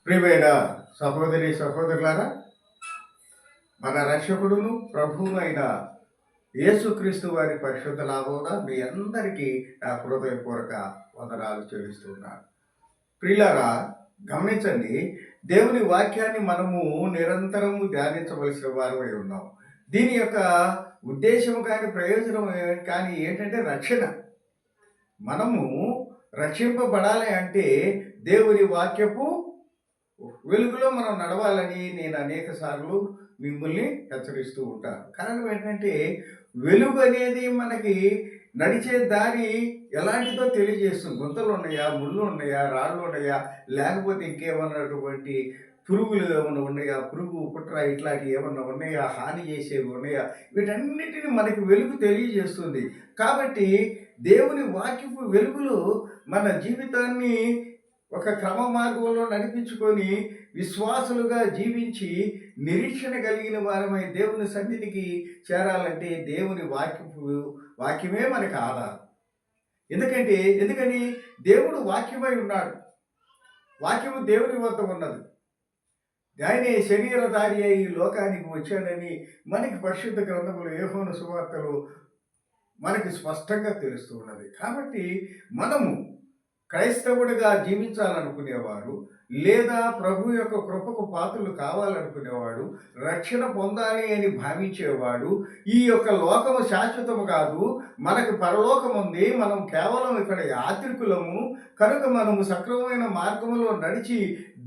ప్రియమైన సహోదరి సహోదరులారా, మన రక్షకుడును ప్రభువు అయిన యేసుక్రీస్తు వారి పరిశుద్ధ నామమున మీ అందరికీ నా హృదయపూర్వక వందనాలు చెల్లిస్తున్నాను. ప్రియులారా, గమనించండి, దేవుని వాక్యాన్ని మనము నిరంతరము ధ్యానించవలసిన వారమై ఉన్నాం. దీని యొక్క ఉద్దేశం కానీ ప్రయోజనం కానీ ఏంటంటే రక్షణ. మనము రక్షింపబడాలి అంటే దేవుని వాక్యపు వెలుగులో మనం నడవాలని నేను అనేక సార్లు మిమ్మల్ని హెచ్చరిస్తూ ఉంటాను. కారణం ఏంటంటే వెలుగు అనేది మనకి నడిచే దారి ఎలాంటిదో తెలియజేస్తుంది. గుంతలు ఉన్నాయా, ముళ్ళు ఉన్నాయా, రాళ్ళు ఉన్నాయా, లేకపోతే ఇంకేమన్నటువంటి పురుగులు ఏమన్నా ఉన్నాయా, పురుగు పుట్ర ఇట్లాంటివి ఏమన్నా ఉన్నాయా, హాని చేసేవి ఉన్నాయా, వీటన్నిటిని మనకి వెలుగు తెలియజేస్తుంది. కాబట్టి దేవుని వాక్యపు వెలుగులు మన జీవితాన్ని ఒక క్రమ మార్గంలో నడిపించుకొని విశ్వాసులుగా జీవించి నిరీక్షణ కలిగిన వారమై దేవుని సన్నిధికి చేరాలంటే దేవుని వాక్యమే మనకు ఆధారం. ఎందుకని దేవుడు వాక్యమై ఉన్నాడు. వాక్యము దేవుని వద్ద ఉన్నది. ఆయనే శరీరధారి అయి ఈ లోకానికి వచ్చాడని మనకి పరిశుద్ధ గ్రంథములు యోహాను సువార్తలు మనకి స్పష్టంగా తెలుస్తూ ఉన్నది. కాబట్టి మనము క్రైస్తవుడిగా జీవించాలనుకునేవారు, లేదా ప్రభు యొక్క కృపకు పాత్రలు కావాలనుకునేవాడు, రక్షణ పొందాలి అని భావించేవాడు, ఈ యొక్క లోకము శాశ్వతము కాదు, మనకు పరలోకం ఉంది, మనం కేవలం ఇక్కడ యాత్రికులము కనుక మనము సక్రమమైన మార్గంలో నడిచి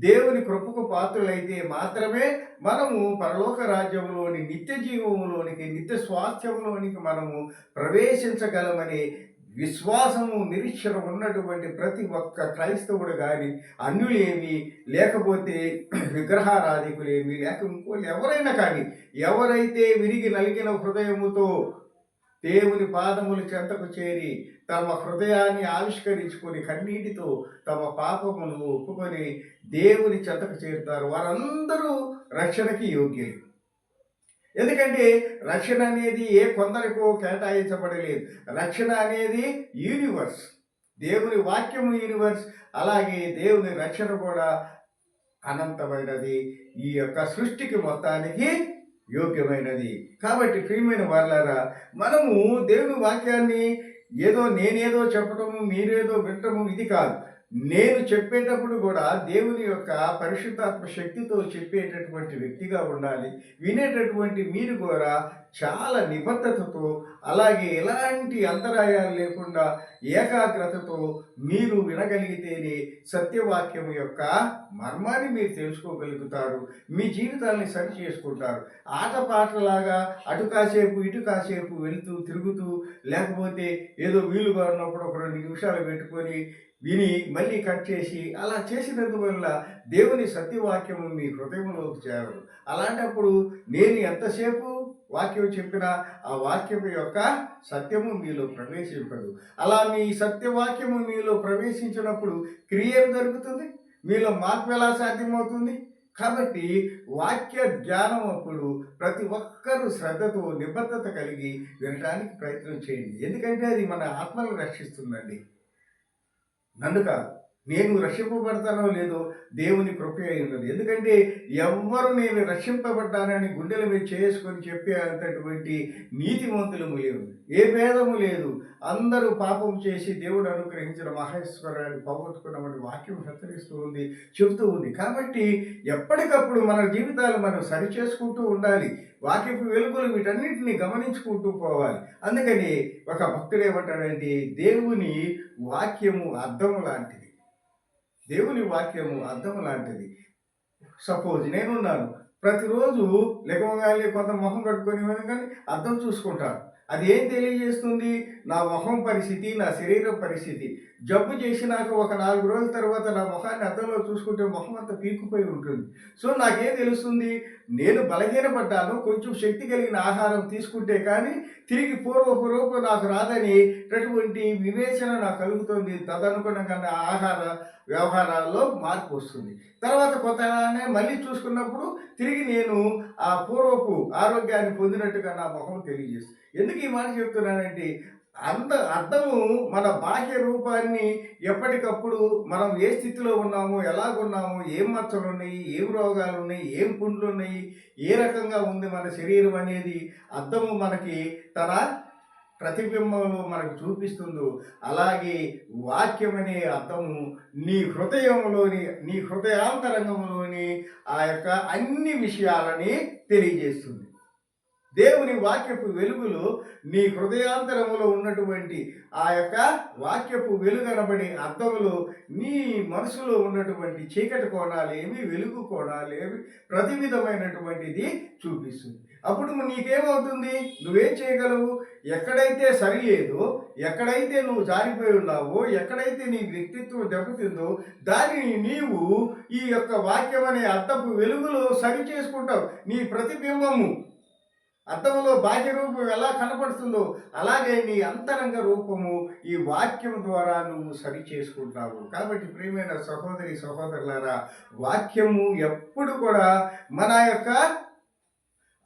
దేవుని కృపకు పాత్రులైతే మాత్రమే మనము పరలోక రాజ్యంలోని నిత్య జీవములోనికి, నిత్య స్వాస్థ్యంలోనికి మనము ప్రవేశించగలమని విశ్వాసము నిరీక్షణ ఉన్నటువంటి ప్రతి ఒక్క క్రైస్తవుడు కానీ, అన్యులేమి, లేకపోతే విగ్రహారాధికులేమి, లేక ఇంకోళ్ళు ఎవరైనా కానీ, ఎవరైతే విరిగి నలిగిన హృదయముతో దేవుని పాదముల చెంతకు చేరి తమ హృదయాన్ని ఆవిష్కరించుకొని కన్నీటితో తమ పాపమును ఒప్పుకొని దేవుని చెంతకు చేరుతారు, వారందరూ రక్షణకి యోగ్యులు. ఎందుకంటే రక్షణ అనేది ఏ కొందరికో కేటాయించబడలేదు. రక్షణ అనేది యూనివర్స్. దేవుని వాక్యము యూనివర్స్, అలాగే దేవుని రక్షణ కూడా అనంతమైనది, ఈ యొక్క సృష్టికి మొత్తానికి యోగ్యమైనది. కాబట్టి ప్రియమైన వాళ్ళారా, మనము దేవుని వాక్యాన్ని నేనేదో చెప్పటము, మీరేదో వింటము ఇది కాదు. నేను చెప్పేటప్పుడు కూడా దేవుని యొక్క పరిశుద్ధాత్మ శక్తితో చెప్పేటటువంటి వ్యక్తిగా ఉండాలి. వినేటటువంటి మీరు కూడా చాలా నిబద్ధతతో, అలాగే ఎలాంటి అంతరాయాలు లేకుండా ఏకాగ్రతతో మీరు వినగలిగితేనే సత్యవాక్యం యొక్క మర్మాన్ని మీరు తెలుసుకోగలుగుతారు, మీ జీవితాన్ని సరి చేసుకుంటారు. ఆటపాటలాగా అటు కాసేపు ఇటు కాసేపు వెళుతూ తిరుగుతూ, లేకపోతే ఏదో వీలుగా ఉన్నప్పుడు ఒక 2 నిమిషాలు పెట్టుకొని విని మళ్ళీ కట్ చేసి అలా చేసినందువల్ల దేవుని సత్యవాక్యము మీ హృదయంలోకి చేరదు. అలాంటప్పుడు నేను ఎంతసేపు వాక్యం చెప్పినా ఆ వాక్యము యొక్క సత్యము మీలో ప్రవేశింపదు. అలా మీ సత్యవాక్యము మీలో ప్రవేశించినప్పుడు క్రియ ఏం జరుగుతుంది? మీలో మార్పు ఎలా సాధ్యమవుతుంది? కాబట్టి వాక్య జ్ఞానం అప్పుడు ప్రతి ఒక్కరూ శ్రద్ధతో నిబద్ధత కలిగి వినడానికి ప్రయత్నం చేయండి. ఎందుకంటే అది మన ఆత్మను రక్షిస్తుందండి, నన్ను కాదు. నేను రక్షింపబడతానో లేదో దేవుని కృప అయి ఉన్నది. ఎందుకంటే ఎవ్వరు నేను రక్షింపబడ్డానని గుండెల మీద చేసుకొని చెప్పే అంతటువంటి నీతిమంతులము లేవు. ఏ భేదము లేదు. అందరూ పాపం చేసి దేవుడు అనుగ్రహించిన మహేశ్వరాన్ని పోగొట్టుకున్నామని వాక్యం హెచ్చరిస్తూ ఉంది, చెబుతూ ఉంది. కాబట్టి ఎప్పటికప్పుడు మన జీవితాలు మనం సరి చేసుకుంటూ ఉండాలి. వాక్యపు వెలుగులు వీటన్నిటిని గమనించుకుంటూ పోవాలి. అందుకని ఒక భక్తుడు ఏమంటాడంటే, దేవుని వాక్యము అద్దము లాంటిది. దేవుని వాక్యము అద్దము లాంటిది. సపోజ్ నేనున్నాను, ప్రతిరోజు లెగవగానే కొంత మొహం కట్టుకొని కానీ అద్దం చూసుకుంటాను. అది ఏం తెలియజేస్తుంది? నా మొహం పరిస్థితి, నా శరీరం పరిస్థితి. జబ్బు చేసినాక ఒక 4 రోజుల తర్వాత నా మొహాన్ని అద్దంలో చూసుకుంటే మొహం అంతా పీక్కుపోయి ఉంటుంది. సో నాకేం తెలుస్తుంది? నేను బలహీనపడ్డాను, కొంచెం శక్తి కలిగిన ఆహారం తీసుకుంటే కానీ తిరిగి పూర్వపు రూపం నాకు రాదనేటటువంటి వివేచన నాకు కలుగుతుంది. తదనుగుణంగా నా ఆహార వ్యవహారాల్లో మార్పు వస్తుంది. తర్వాత కొత్తగానే మళ్ళీ చూసుకున్నప్పుడు తిరిగి నేను ఆ పూర్వపు ఆరోగ్యాన్ని పొందినట్టుగా నా మొహం తెలియజేస్తుంది. ఎందుకు ఈ మాట చెప్తున్నానంటే, అర్థము మన బాహ్య రూపాన్ని ఎప్పటికప్పుడు మనం ఏ స్థితిలో ఉన్నాము, ఎలాగున్నాము, ఏం మచ్చలున్నాయి, ఏం రోగాలున్నాయి, ఏం పుండ్లున్నాయి, ఏ రకంగా ఉంది మన శరీరం అనేది అద్దము మనకి తన ప్రతిబింబంలో మనకు చూపిస్తుందో, అలాగే వాక్యం అనే అర్థము నీ హృదయాంతరంగంలోని ఆ యొక్క అన్ని విషయాలని తెలియజేస్తుంది. దేవుని వాక్యపు వెలుగులో నీ హృదయాంతరములో ఉన్నటువంటి ఆ యొక్క వాక్యపు వెలుగనబడి అర్థములో నీ మనసులో ఉన్నటువంటి చీకటి కోణాలేమి, వెలుగు కోణాలేమి, ప్రతి విధమైనటువంటిది చూపిస్తుంది. అప్పుడు నీకేమవుతుంది? నువ్వేం చేయగలవు? ఎక్కడైతే సరి లేదో, ఎక్కడైతే నువ్వు జారిపోయి ఉన్నావో, ఎక్కడైతే నీ వ్యక్తిత్వం దెబ్బతిందో దానిని నీవు ఈ యొక్క వాక్యం అనే అర్థపు వెలుగులో సరి చేసుకుంటావు. నీ ప్రతిబింబము అర్థంలో బాహ్య రూపం ఎలా కనపడుతుందో అలాగే నీ అంతరంగ రూపము ఈ వాక్యం ద్వారా నువ్వు సరి చేసుకుంటావు. కాబట్టి ప్రియమైన సహోదరి సహోదరులారా, వాక్యము ఎప్పుడు కూడా మన యొక్క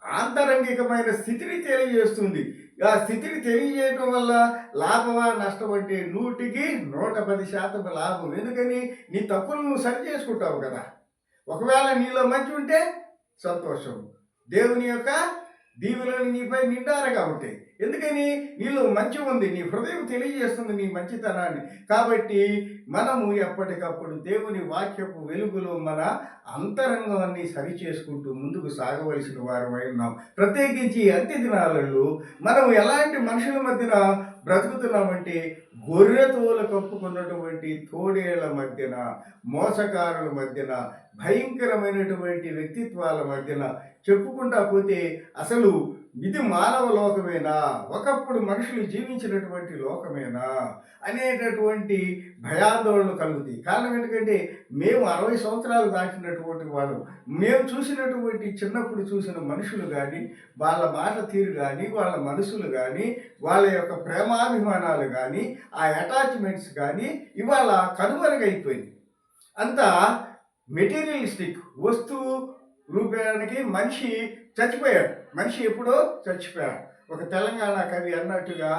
ఆంతరంగికమైన స్థితిని తెలియజేస్తుంది. ఆ స్థితిని తెలియజేయటం వల్ల లాభమా నష్టం అంటే 100% లాభం. ఎందుకని నీ తప్పులు నువ్వు సరి చేసుకుంటావు కదా. ఒకవేళ నీలో మంచి ఉంటే సంతోషం, దేవుని యొక్క దీవులను నీపై నిండారుగా ఉంటాయి. ఎందుకని? నీలో మంచి ఉంది, నీ హృదయం తెలియజేస్తుంది నీ మంచితనాన్ని. కాబట్టి మనము ఎప్పటికప్పుడు దేవుని వాక్యపు వెలుగులో మన అంతరంగాన్ని సరి చేసుకుంటూ ముందుకు సాగవలసిన వారమై ఉన్నాం. ప్రత్యేకించి అంత్య దినాలలో మనం ఎలాంటి మనుషుల మధ్యన బ్రతుకుతున్నామంటే, గొర్రెతోల కప్పుకున్నటువంటి తోడేళ్ల మధ్యన, మోసకారుల మధ్యన, భయంకరమైనటువంటి వ్యక్తిత్వాల మధ్యన చెప్పుకుంటా పోతే అసలు ఇది మానవ లోకమేనా, ఒకప్పుడు మనుషులు జీవించినటువంటి లోకమేనా అనేటటువంటి భయాందోళనలు కలుగుతాయి. కారణం ఎందుకంటే మేము 60 సంవత్సరాలు దాటినటువంటి వాళ్ళు, మేము చూసినటువంటి చిన్నప్పుడు చూసిన మనుషులు కానీ, వాళ్ళ మాట తీరు కానీ, వాళ్ళ మనసులు కానీ, వాళ్ళ యొక్క ప్రేమాభిమానాలు కానీ, ఆ అటాచ్మెంట్స్ కానీ ఇవాళ కనుమరుగైపోయింది. అంతా మెటీరియలిస్టిక్ వస్తువు రూపానికి మనిషి చచ్చిపోయాడు. మనిషి ఎప్పుడో చచ్చిపోయాడు. ఒక తెలంగాణ కవి అన్నట్టుగా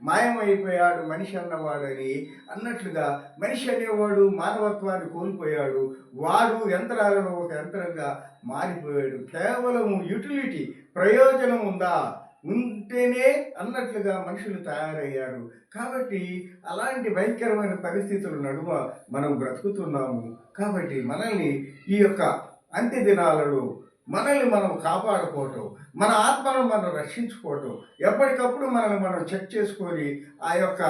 మాయమైపోయాడు మనిషి అన్నవాడని అన్నట్లుగా మనిషి అనేవాడు మానవత్వాన్ని కోల్పోయాడు. వాడు యంత్రాలను ఒక యంత్రంగా మారిపోయాడు. కేవలం యూటిలిటీ, ప్రయోజనం ఉంటేనే అన్నట్లుగా మనుషులు తయారయ్యారు. కాబట్టి అలాంటి భయంకరమైన పరిస్థితుల నడుమ మనం బ్రతుకుతున్నాము. కాబట్టి మనల్ని ఈ యొక్క అంత్య దినాలలో మనల్ని మనం కాపాడుకోవటం, మన ఆత్మను మనం రక్షించుకోవటం, ఎప్పటికప్పుడు మనల్ని మనం చెక్ చేసుకొని ఆ యొక్క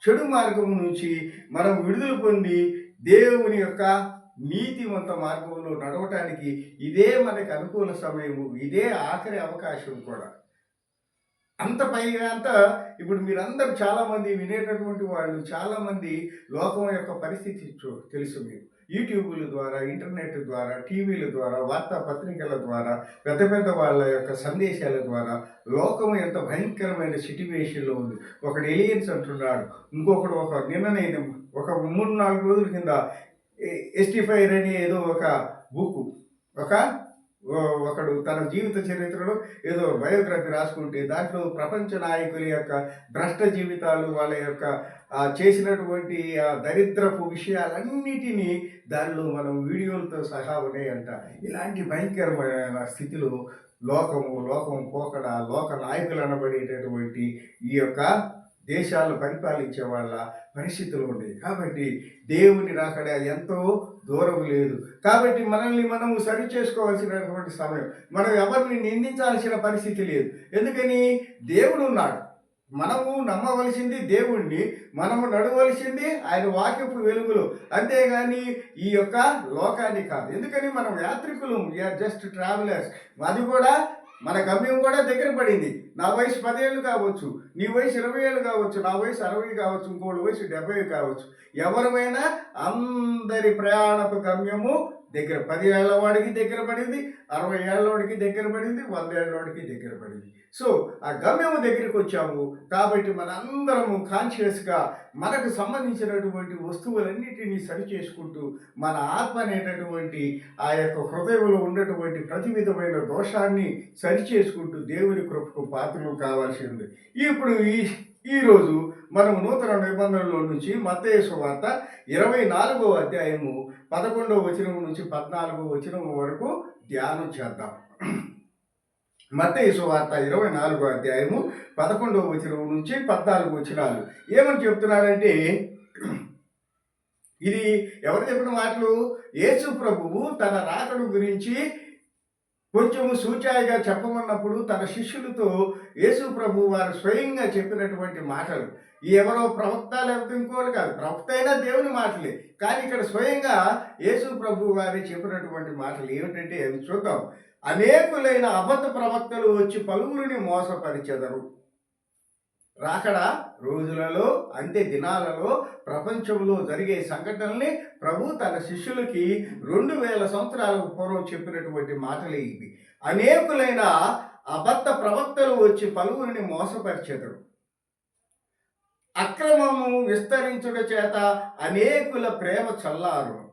చెడు మార్గం నుంచి మనం విడుదల పొంది దేవుని యొక్క నీతివంత మార్గంలో నడవటానికి ఇదే మనకి అనుకూల సమయము, ఇదే ఆఖరి అవకాశం కూడా. అంత పైగా ఇప్పుడు మీరందరూ చాలామంది వినేటటువంటి వాళ్ళు చాలామంది లోకం యొక్క పరిస్థితి తెలుసు మీకు. యూట్యూబుల ద్వారా, ఇంటర్నెట్ ద్వారా, టీవీల ద్వారా, వార్తాపత్రికల ద్వారా, పెద్ద పెద్ద వాళ్ళ యొక్క సందేశాల ద్వారా లోకం ఎంత భయంకరమైన సిట్యువేషన్లో ఉంది. ఒకడు ఎలియన్స్ అంటున్నాడు, ఇంకొకడు నిన్ననే ఒక 3-4 రోజుల కింద ఎస్టిఫైర్ అని ఏదో ఒక బుక్ ఒకడు తన జీవిత చరిత్రలో ఏదో బయోగ్రఫీ రాసుకుంటే దాంట్లో ప్రపంచ నాయకుల యొక్క భ్రష్ట జీవితాలు, వాళ్ళ యొక్క చేసినటువంటి దరిద్రపు విషయాలన్నిటినీ దానిలో మనం వీడియోలతో సహా ఉన్నాయంట. ఇలాంటి భయంకరమైన స్థితిలో లోకం పోకడ, లోక నాయకులు అనబడేటటువంటి ఈ యొక్క దేశాలను పరిపాలించే వాళ్ళ పరిస్థితులు ఉండేవి. కాబట్టి దేవుని రాకడ ఎంతో దూరం లేదు. కాబట్టి మనల్ని మనము సరి చేసుకోవాల్సినటువంటి సమయం. మనం ఎవరిని నిందించాల్సిన పరిస్థితి లేదు. ఎందుకని? దేవుడు ఉన్నాడు. మనము నమ్మవలసింది దేవుణ్ణి, మనము నడవలసింది ఆయన వాక్యపు వెలుగులో, అంతేగాని ఈ యొక్క లోకాన్ని కాదు. ఎందుకని? మనం యాత్రికులం, వీఆర్ జస్ట్ ట్రావెలర్స్. అది కూడా మన గమ్యం కూడా దగ్గర పడింది. నా వయసు 10 ఏళ్ళు కావచ్చు, నీ వయసు 20 ఏళ్ళు కావచ్చు, నా వయసు 60 కావచ్చు, ఇంకోటి వయసు 70 కావచ్చు. ఎవరిమైనా అందరి ప్రయాణపు గమ్యము దగ్గర. 10 ఏళ్ల వాడికి దగ్గర పడింది, 60 ఏళ్ళవాడికి దగ్గర పడింది, 100 ఏళ్ళవాడికి దగ్గర పడింది. సో ఆ గమ్యము దగ్గరికి వచ్చాము. కాబట్టి మనందరము కాన్షియస్గా మనకు సంబంధించినటువంటి వస్తువులన్నిటినీ సరి చేసుకుంటూ మన ఆత్మ అనేటటువంటి ఆ యొక్క హృదయంలో ఉన్నటువంటి ప్రతి విధమైన దోషాన్ని సరి చేసుకుంటూ దేవుని కృపకు పాత్రలు కావాల్సి ఉంది. ఇప్పుడు ఈరోజు మనం నూతన నిబంధనలో నుంచి మత్తయి సువార్త 24వ అధ్యాయము 11వ వచనం నుంచి 14వ వచనం వరకు ధ్యానం చేద్దాం. మత్తయి సువార్త 24వ అధ్యాయము 11వ వచనం నుంచి 14 వచనాలు ఏమని చెప్తున్నాడంటే, ఇది ఎవరు చెప్పిన మాటలు? యేసు ప్రభువు తన రాకడు గురించి కొంచెము సూచాయిగా చెప్పమన్నప్పుడు తన శిష్యులతో యేసు ప్రభు వారు స్వయంగా చెప్పినటువంటి మాటలు. ఎవరో ప్రవక్త లేకపోతే ఇంకోటి కాదు, ప్రవక్త అయినా దేవుని మాటలే, కానీ ఇక్కడ స్వయంగా యేసు ప్రభు వారి చెప్పినటువంటి మాటలు ఏమిటంటే అవి చూద్దాం. అనేకులైన అబద్ధ ప్రవక్తలు వచ్చి పలువురిని మోసపరిచెదరు. రాకడ రోజులలో, అంత్య దినాలలో ప్రపంచంలో జరిగే సంఘటనల్ని ప్రభు తన శిష్యులకి 2000 సంవత్సరాలకు పూర్వం చెప్పినటువంటి మాటలే ఇవి. అనేకులైన అబద్ధ ప్రవక్తలు వచ్చి పలువురిని మోసపరిచెదరు. అక్రమము విస్తరించుట చేత అనేకుల ప్రేమ చల్లారును.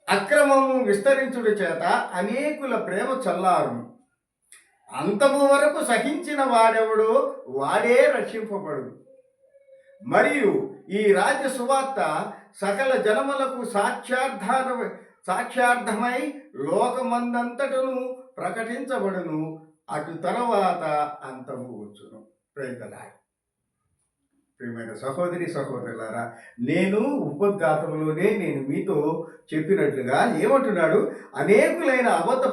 అక్రమము విస్తరించుట చేత అనేకుల ప్రేమ చల్లారును. అంతము వరకు సహించిన వాడెవడో వాడే రక్షింపబడు. మరియు ఈ రాజ్య సువార్త సకల జనములకు సాక్ష్యార్థమై లోకమందంతటను ప్రకటించబడును. అటు తర్వాత అంతము వచ్చును. ప్రియమైన సహోదరి సహోదరులారా, నేను ఉపోద్ఘాతంలోనే నేను మీతో చెప్పినట్లుగా ఏమంటున్నాడు? అనేకులైన అబద్ధ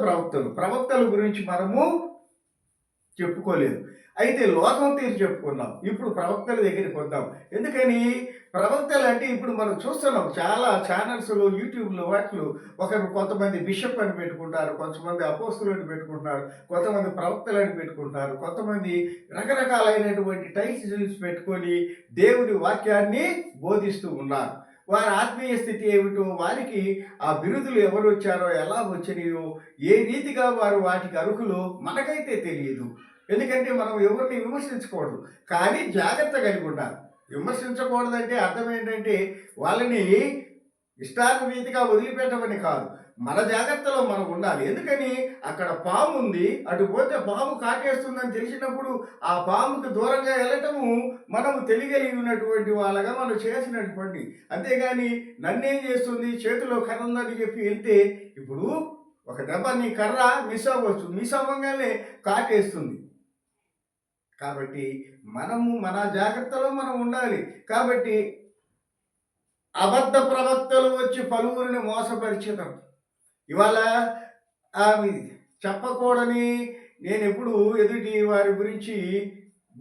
ప్రవక్తల గురించి మనము చెప్పుకోలేదు. అయితే లోకం తీరు చెప్పుకున్నాం. ఇప్పుడు ప్రవక్తల దగ్గరికి వద్దాం. ఎందుకని? ప్రవక్తలు అంటే ఇప్పుడు మనం చూస్తున్నాం చాలా ఛానల్స్లో, యూట్యూబ్లో, వాటిలో కొంతమంది బిషప్ అని పెట్టుకుంటారు, కొంతమంది అపోస్తులు అని పెట్టుకుంటున్నారు, కొంతమంది ప్రవక్తలు అని పెట్టుకుంటారు, కొంతమంది రకరకాలైనటువంటి టైటిల్స్ పెట్టుకొని దేవుని వాక్యాన్ని బోధిస్తూ ఉన్నారు. వారి ఆత్మీయ స్థితి ఏమిటో, వారికి ఆ బిరుదులు ఎవరు వచ్చారో, ఎలా వచ్చినాయో, ఏ రీతిగా వారు వాటికి అర్హులో మనకైతే తెలియదు. ఎందుకంటే మనం ఎవరిని విమర్శించకూడదు, కానీ జాగ్రత్త కలిగి ఉండాలి. విమర్శించకూడదంటే అర్థం ఏంటంటే వాళ్ళని ఇష్టానురీతిగా వదిలిపెట్టమని కాదు, మన జాగ్రత్తలో మనం ఉండాలి. ఎందుకని? అక్కడ పాము ఉంది, అటు పోతే పాము కాటేస్తుందని తెలిసినప్పుడు ఆ పాముకు దూరంగా వెళ్ళటము మనము తెలియగలిగినటువంటి వాళ్ళగా మనం చేసినటువంటి. అంతేగాని నన్నేం చేస్తుంది, చేతిలో కర్ర ఉందని చెప్పి వెళ్తే ఇప్పుడు ఒక దెబ్బ నీ కర్ర మిస్ అవ్వచ్చు, మిస్ అవ్వగానే కాటేస్తుంది. కాబట్టి మనము మన జాగ్రత్తలో మనం ఉండాలి. కాబట్టి అబద్ధ ప్రవక్తలు వచ్చి పలువురిని మోసపరిచేదాం. ఇవాళ చెప్పకూడని నేను ఎప్పుడు ఎదుటి వారి గురించి,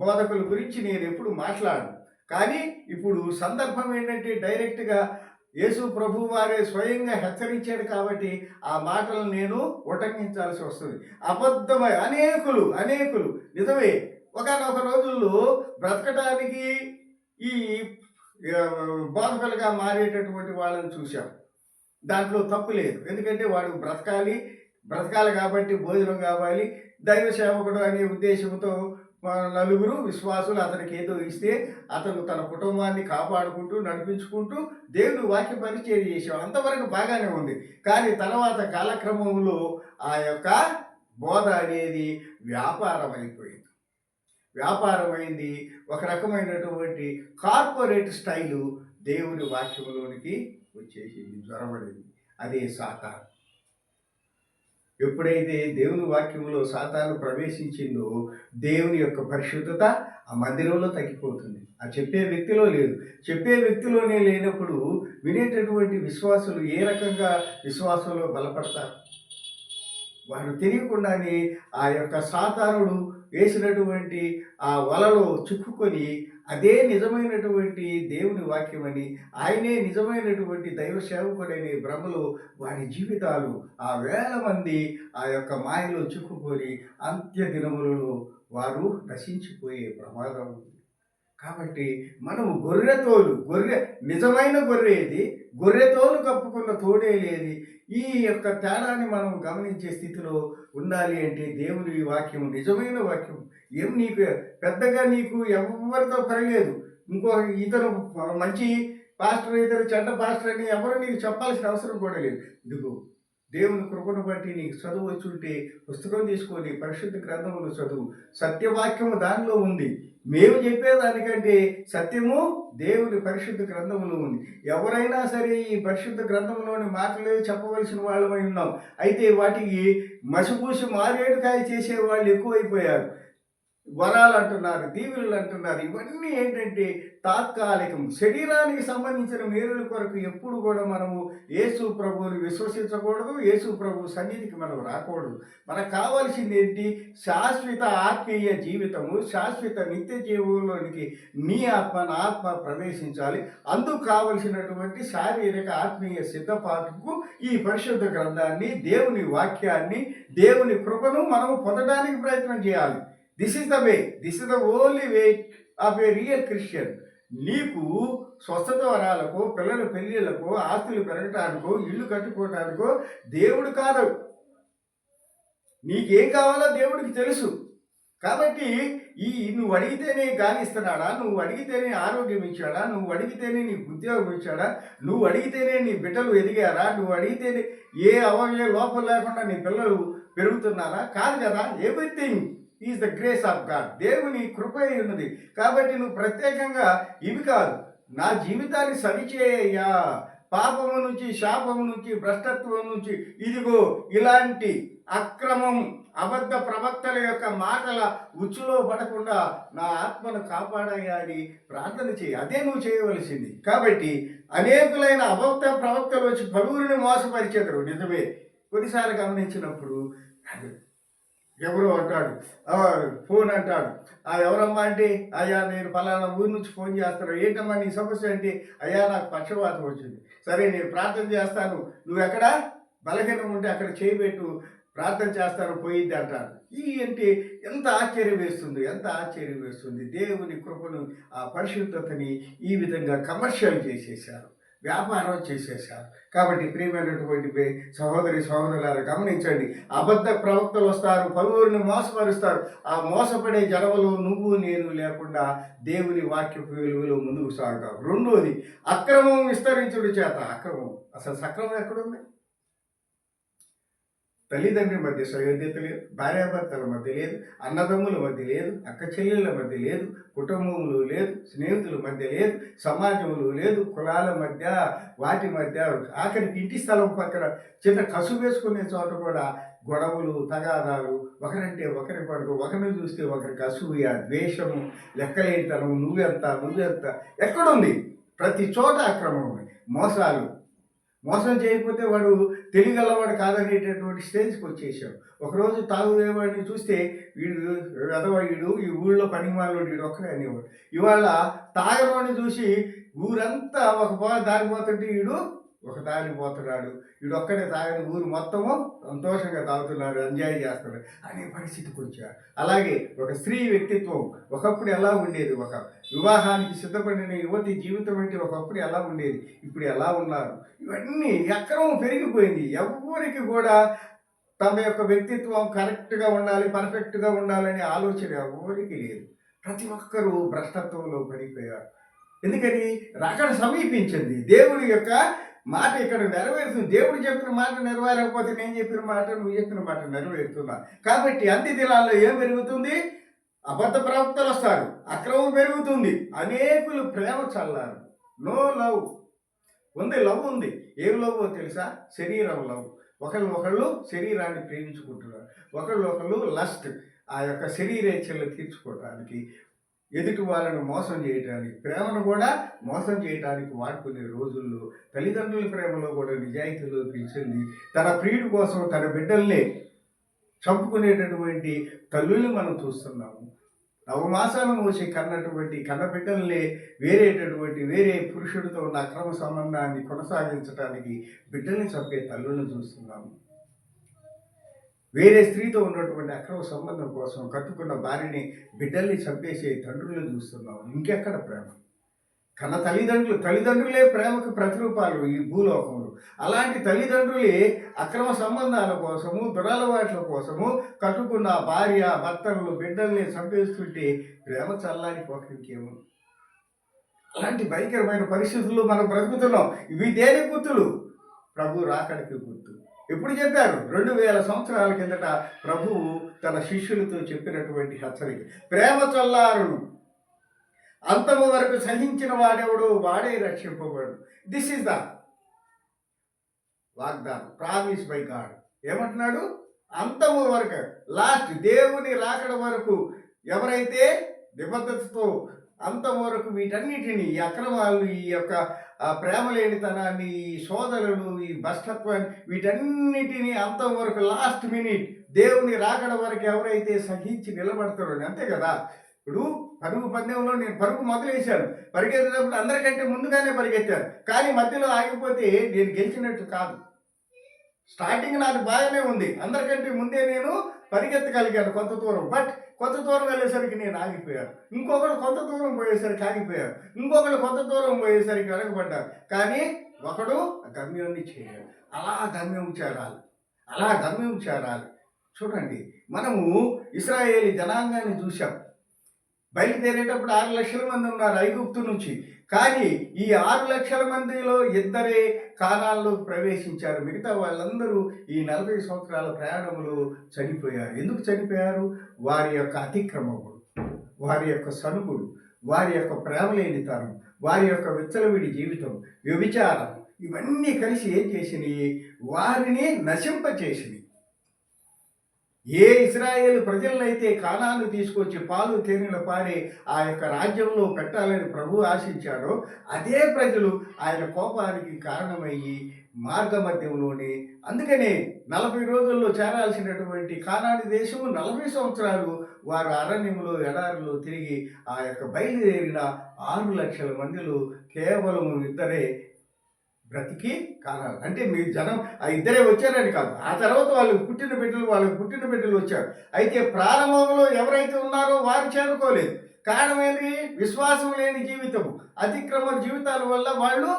బోధకుల గురించి నేను ఎప్పుడు మాట్లాడను. కానీ ఇప్పుడు సందర్భం ఏంటంటే డైరెక్ట్గా యేసు ప్రభు వారే స్వయంగా హెచ్చరించాడు కాబట్టి ఆ మాటలు నేను ఉటంకించాల్సి వస్తుంది. అబద్ధమై అనేకులు నిజమే ఒకానొక రోజుల్లో బ్రతకడానికి ఈ బోధకులుగా మారేటటువంటి వాళ్ళని చూశాం. దాంట్లో తప్పు లేదు. ఎందుకంటే వాడు బ్రతకాలి కాబట్టి భోజనం కావాలి, దైవ సేవకుడు అనే ఉద్దేశంతో నలుగురు విశ్వాసులు అతనికి ఏదో ఇస్తే అతను తన కుటుంబాన్ని కాపాడుకుంటూ నడిపించుకుంటూ దేవుడు వాక్య పరిచయం చేసాడు. అంతవరకు బాగానే ఉంది. కానీ తర్వాత కాలక్రమంలో ఆ యొక్క బోధ అనేది వ్యాపారమైంది. ఒక రకమైనటువంటి కార్పొరేట్ స్టైలు దేవుని వాక్యంలోనికి వచ్చేసింది, జ్వరబడింది. అదే సాతాను. ఎప్పుడైతే దేవుని వాక్యంలో సాతాను ప్రవేశించిందో దేవుని యొక్క పరిశుద్ధత ఆ మందిరంలో తగ్గిపోతుంది. ఆ చెప్పే వ్యక్తిలో లేదు. చెప్పే వ్యక్తిలోనే లేనప్పుడు వినేటటువంటి విశ్వాసులు ఏ రకంగా విశ్వాసంలో బలపడతారు? వారు తెలియకుండానే ఆ యొక్క సాతానుడు వేసినటువంటి ఆ వలలో చిక్కుకొని అదే నిజమైనటువంటి దేవుని వాక్యమని, ఆయనే నిజమైనటువంటి దైవ సేవకుడని భ్రమలో వారి జీవితాలు ఆ వేల మంది ఆ యొక్క మాయలో చిక్కుకొని అంత్య దినములలో వారు నశించిపోయే ప్రమాదం ఉంది. కాబట్టి మనము నిజమైన గొర్రె ఏది, గొర్రెతోలు కప్పుకున్న తోడే లేది. ఈ యొక్క తేడాన్ని మనం గమనించే స్థితిలో ఉండాలి అంటే దేవుని వాక్యం నిజమైన వాక్యం. నీకు పెద్దగా నీకు ఎవరితో పనిలేదు. ఇతను మంచి పాస్టర్, ఇతను చెడ్డ పాస్టర్ అని ఎవరు నీకు చెప్పాల్సిన అవసరం కూడా లేదు. ఇదిగో దేవుని కృపను బట్టి నీకు చదువు వచ్చుంటే పుస్తకం తీసుకొని పరిశుద్ధ గ్రంథములు చదువు. సత్యవాక్యము దానిలో ఉంది. మేము చెప్పేదానికంటే సత్యము దేవుని పరిశుద్ధ గ్రంథములో ఉంది. ఎవరైనా సరే ఈ పరిశుద్ధ గ్రంథంలోని మాటలే చెప్పవలసిన వాళ్ళమై ఉన్నాం. అయితే వాటికి మసిపూసి మారేడుకాయ చేసే వాళ్ళు ఎక్కువైపోయారు. వరాలు అంటున్నారు, దీవెనలు అంటున్నారు. ఇవన్నీ ఏంటంటే తాత్కాలికం. శరీరానికి సంబంధించిన మేలుల కొరకు ఎప్పుడు కూడా మనము యేసు ప్రభువుని విశ్వసించకూడదు. యేసు ప్రభు సన్నిధికి మనం రాకూడదు. మనకు కావాల్సింది ఏంటి? శాశ్వత ఆత్మీయ జీవితము, శాశ్వత నిత్య జీవంలోనికి నీ ఆత్మ నా ఆత్మ ప్రవేశించాలి. అందుకు కావలసినటువంటి శారీరక ఆత్మీయ సిద్ధపాటుకు ఈ పరిశుద్ధ గ్రంథాన్ని, దేవుని వాక్యాన్ని, దేవుని కృపను మనం పొందడానికి ప్రయత్నం చేయాలి. This is the way, this is the only way of A real Christian. నీకు స్వస్థత వరాలకో, పిల్లల పెళ్ళిళ్ళకో, ఆస్తులు పెరగటానికో, ఇల్లు కట్టుకోవటానికో దేవుడు కాదు. నీకేం కావాలో దేవుడికి తెలుసు. కాబట్టి నువ్వు అడిగితేనే గాలి ఇస్తున్నాడా, నువ్వు అడిగితేనే ఆరోగ్యం ఇచ్చాడా, నువ్వు అడిగితేనే నీకు ఉద్యోగం ఇచ్చాడా, నువ్వు అడిగితేనే నీ బిడ్డలు ఎదిగారా, నువ్వు అడిగితేనే ఏ లోపం లేకుండా నీ పిల్లలు పెరుగుతున్నారా? కాదు కదా. Everything is the grace of God. దేవుని కృప ఉన్నది. కాబట్టి నువ్వు ప్రత్యేకంగా ఇవి కాదు, నా జీవితాన్ని సరిచేయ్యా, పాపము నుంచి, శాపము నుంచి, భ్రష్టత్వం నుంచి, ఇదిగో ఇలాంటి అక్రమం, అబద్ధ ప్రవక్తల యొక్క మాటల ఉచ్చులో పడకుండా నా ఆత్మను కాపాడయ్యా అని ప్రార్థన చేయి. అదే నువ్వు చేయవలసింది. కాబట్టి అనేకులైన అబద్ధ ప్రవక్తలు వచ్చి పలువురిని మోసపరిచేదరు. నిజమే. కొన్నిసార్లు గమనించినప్పుడు ఎవరో అంటాడు, ఫోన్ అంటాడు. ఎవరమ్మా అంటే, అయ్యా నేను ఫలానా ఊరి నుంచి ఫోన్ చేస్తాను. ఏంటమ్మా నీ సమస్య అంటే, అయ్యా నాకు పక్షవాతం వచ్చింది. సరే నేను ప్రార్థన చేస్తాను, నువ్వు ఎక్కడ బలహీనం ఉంటే అక్కడ చేయబెట్టు, ప్రార్థన చేస్తాను, పోయిద్ది అంటారు. అంటే ఎంత ఆశ్చర్యం వేస్తుంది, ఎంత ఆశ్చర్యం వేస్తుంది. దేవుని కృపను, ఆ పరిశుద్ధతని ఈ విధంగా కమర్షియల్ చేసేసారు, వ్యాపారం చేసేసారు. కాబట్టి ప్రియమైనటువంటి సహోదరి సహోదరులారా గమనించండి. అబద్ధ ప్రవక్తలు వస్తారు, పలువురిని మోసపరుస్తారు. ఆ మోసపడే జనములో నువ్వు నేను లేకుండా దేవుని వాక్యపు విలువలో ముందుకు సాగుతావు. రెండోది, అక్రమం విస్తరించుడు చేత. అక్రమం, అసలు సక్రమం ఎక్కడుంది? తల్లిదండ్రుల మధ్య సయోధ్యత లేదు, భార్యాభర్తల మధ్య లేదు, అన్నదమ్ముల మధ్య లేదు, అక్క చెల్లెళ్ళ మధ్య లేదు, కుటుంబంలో లేదు, స్నేహితుల మధ్య లేదు, సమాజంలో లేదు, కులాల మధ్య, వాటి మధ్య, ఆఖరికి ఇంటి స్థలం పక్కన చిన్న కసు వేసుకునే చోట కూడా గొడవలు, తగాదాలు, ఒకరంటే ఒకరి పడదు, ఒకరిని చూస్తే ఒకరికి అసూయ, ద్వేషము, లెక్కలేనితనం, నువ్వెంత ఎక్కడుంది? ప్రతి చోట అక్రమం, మోసాలు. మోసం చేయకపోతే వాడు తెలియగలవాడు కాదనేటటువంటి స్టేజ్కి వచ్చేసాడు. ఒకరోజు తాగుదేవాడిని చూస్తే వీడు వెదవాడు, ఈ ఊళ్ళో పనిమాలోడు వీడు ఒక్కడే అనేవాడు. ఇవాళ తాగవాడిని చూసి ఊరంతా దారిపోతుంటే వీడు ఒక దారి పోతున్నాడు, వీడు ఒక్కడే తాగని ఊరు మొత్తము సంతోషంగా తాగుతున్నారు, ఎంజాయ్ చేస్తున్నారు అనే పరిస్థితికి వచ్చారు. అలాగే ఒక స్త్రీ వ్యక్తిత్వం ఒకప్పుడు ఎలా ఉండేది, ఒక వివాహానికి సిద్ధపడిన యువతి జీవితం అంటే ఒకప్పుడు ఎలా ఉండేది, ఇప్పుడు ఎలా ఉన్నారు, ఇవన్నీ అక్రమం పెరిగిపోయింది. ఎవరికి కూడా తమ యొక్క వ్యక్తిత్వం కరెక్ట్గా ఉండాలి, పర్ఫెక్ట్గా ఉండాలనే ఆలోచన ఎవరికి లేదు. ప్రతి ఒక్కరూ భ్రష్టత్వంలో పడిపోయారు. ఎందుకని? రాకడ సమీపించింది. దేవుడి యొక్క మాట ఇక్కడ నెరవేరుతుంది. దేవుడు చెప్పిన మాట నెరవేరకపోతే నేను చెప్పిన మాట, నువ్వు చెప్పిన మాట నెరవేరుతున్నా. కాబట్టి అంత్య దినాల్లో ఏం పెరుగుతుంది? అబద్ధ ప్రవక్తలు వస్తారు, అక్రమం పెరుగుతుంది, అనేకులు ప్రేమ చల్లారు. నో లవ్ ఉంది. లవ్ ఉంది. ఏం లవ్ తెలుసా? శరీరం లవ్. ఒకళ్ళు శరీరాన్ని ప్రేమించుకుంటున్నారు, ఒకళ్ళు లస్ట్, ఆ యొక్క శరీరేచ్ఛలు తీర్చుకోవడానికి, ఎదుటి వాళ్ళను మోసం చేయటానికి, ప్రేమను కూడా మోసం చేయటానికి వాడుకునే రోజుల్లో తల్లిదండ్రుల ప్రేమలో కూడా నిజాయితీలో పిలిచింది. తన ప్రియుడి కోసం తన బిడ్డల్ని చంపుకునేటటువంటి తల్లుల్ని మనం చూస్తున్నాము. నవమాసాలు మోసి కన్నటువంటి కన్నబిడ్డల్ని వేరే పురుషుడితో ఉన్న అక్రమ సంబంధాన్ని కొనసాగించడానికి బిడ్డల్ని చంపే తల్లులను చూస్తున్నాము. వేరే స్త్రీతో ఉన్నటువంటి అక్రమ సంబంధం కోసం కట్టుకున్న భార్యని, బిడ్డల్ని చంపేసే తండ్రులను చూస్తున్నాం. ఇంకెక్కడ ప్రేమ? కన్న తల్లిదండ్రులే ప్రేమకు ప్రతిరూపాలు ఈ భూలోకంలో. అలాంటి తల్లిదండ్రులే అక్రమ సంబంధాల కోసము, దురలవాట్ల కోసము కట్టుకున్న భార్య భర్తలను, బిడ్డల్ని చంపేస్తుంటే ప్రేమ చల్లారిపోకరికేమో. అలాంటి భయంకరమైన పరిస్థితుల్లో మనం బ్రతుకుతున్నాం. ఇవి దేని గుర్తులు? ప్రభు రాకడికి గుర్తు. ఎప్పుడు చెప్పారు? 2000 సంవత్సరాల కిందట ప్రభువు తన శిష్యులతో చెప్పినటువంటి హెచ్చరిక. ప్రేమ చల్లారును, అంతము వరకు సహించిన వాడెవడు వాడే రక్షింపబడు. దిస్ ఈజ్ ద వాగ్దానం, ప్రామిస్ బై గాడ్. ఏమంటున్నాడు? అంతము వరకు, లాస్ట్ దేవుని రాకడ వరకు ఎవరైతే నిబద్ధతతో అంతం వరకు వీటన్నిటిని, ఈ అక్రమాలు, ఈ యొక్క ప్రేమ లేనితనాన్ని, ఈ సోదరులు, ఈ భ్రష్టత్వాన్ని, వీటన్నిటిని అంతం వరకు లాస్ట్ మినిట్ దేవుని రాకడ వరకు ఎవరైతే సహించి నిలబడతారో, అంతే కదా. ఇప్పుడు పరుగు పందెంలో నేను పరుగు మొదలేశాను, పరిగెత్తినప్పుడు అందరికంటే ముందుగానే పరిగెత్తాను, కానీ మధ్యలో ఆగిపోతే నేను గెలిచినట్టు కాదు. స్టార్టింగ్ నాకు బాగానే ఉంది, అందరికంటే ముందే నేను పరిగెత్తగలిగాను కొంత దూరం. బట్ కొంత దూరం వెళ్ళేసరికి నేను ఆగిపోయాను, ఇంకొకరు కొంత దూరం పోయేసరికి ఆగిపోయారు, ఇంకొకరు కొంత దూరం పోయేసరికి వెనకబడ్డారు. కానీ ఒకడు గమ్యాన్ని చేయాలి. అలా గమ్యం చేరాలి, అలా గమ్యం చేరాలి. చూడండి, మనము ఇశ్రాయేలీ జనాంగాన్ని చూసాం. బయలుదేరేటప్పుడు 6 లక్షల మంది ఉన్నారు ఐగుప్తు నుంచి. కానీ ఈ 6 లక్షల మందిలో 2 కానాల్లో ప్రవేశించారు. మిగతా వాళ్ళందరూ ఈ 40 సంవత్సరాల ప్రయాణంలో చనిపోయారు. ఎందుకు చనిపోయారు? వారి యొక్క అతిక్రమములు, వారి యొక్క సనుగుడు, వారి యొక్క ప్రేమలేనితనం, వారి యొక్క విచ్చలవిడి జీవితం, వ్యభిచారం, ఇవన్నీ కలిసి ఏం చేసినాయి? వారిని నశింపచేసినాయి. ఏ ఇశ్రాయేలు ప్రజలనైతే కానాను తీసుకొచ్చి పాలు తేనెల పారే ఆ యొక్క రాజ్యంలో పెట్టాలని ప్రభు ఆశించాడో, అదే ప్రజలు ఆయన కోపానికి కారణమయ్యి మార్గమధ్యంలోనే, అందుకనే 40 రోజుల్లో చేరాల్సినటువంటి కానాను దేశము 40 సంవత్సరాలు వారు అరణ్యంలో ఎడారిలో తిరిగి ఆ యొక్క బయలుదేరిన 6 లక్షల మందిలో కేవలం 2 బ్రతికి కానాలి. అంటే మీ జనం ఆ 2 వచ్చారని కాదు, ఆ తర్వాత వాళ్ళకి పుట్టిన బిడ్డలు వచ్చారు. అయితే ప్రారంభంలో ఎవరైతే ఉన్నారో వారు చేరుకోలేదు. కారణం ఏంటి? విశ్వాసం లేని జీవితము, అతిక్రమ జీవితాల వల్ల వాళ్ళు